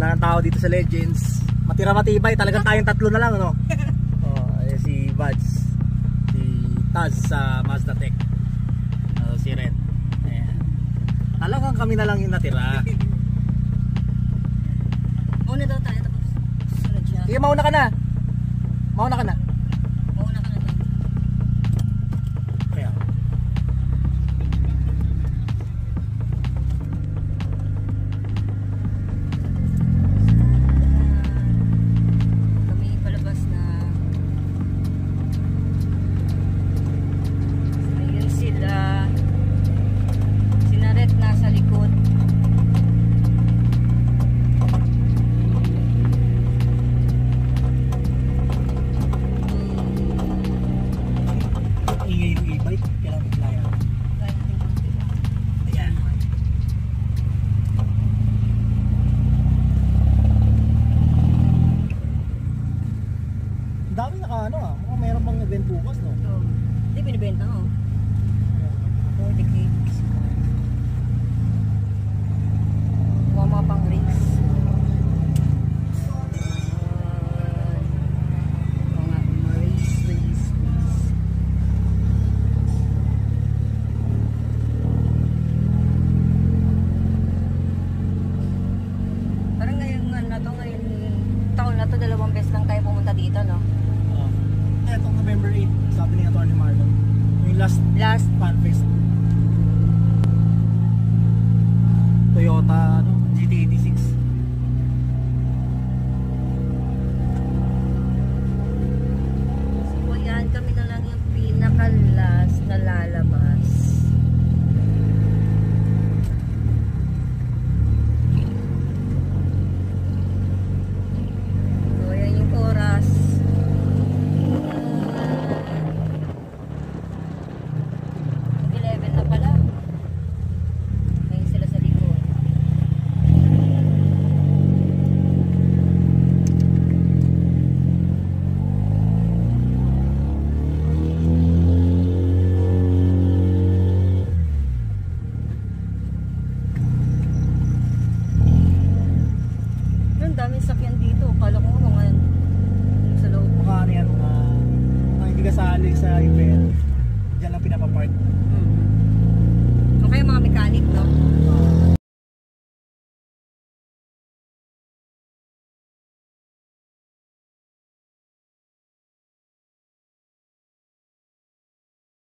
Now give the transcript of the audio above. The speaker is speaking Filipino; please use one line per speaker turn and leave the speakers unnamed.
Wala nang tao dito sa Legends. Matira matibay, talagang tayong tatlo na lang, no? Si Buds, si Taz sa Mazda Tech, si Ren. Ayan. Talagang kami na lang yung natira.
Mauna daw tayo tapos sunod siya.
Sige, mauna ka na. Mauna ka na.
Mauna ka na daw.
Kaya
kami palabas na. Ayun sila. Sinaret nasa likod.
ingay yung e-bike, kailangan maglaya. Ayan. Ang dami naka ano mukhang meron pang event bukas, no?
Hindi binibenta ko. 40 cakes. Mga pang race. Mga race. Parang ngayon ngayon taon na to, 2 beses lang tayo pumunta dito, no?
Etong November 8, sabi ni Atty. Marlon, yung last fan fest. Toyota GT86.
So yan, kami na lang yung pinaka-last na lalabas. So yan yung oras. 11 na pala. Ngayon sila sa likod. Ang daming sakyan dito. Kala ko mga sa loob.
Mukha ano yan, mga hindi kasali sa event, dyan lang pinapapark.
Okay, mga mechanic, no?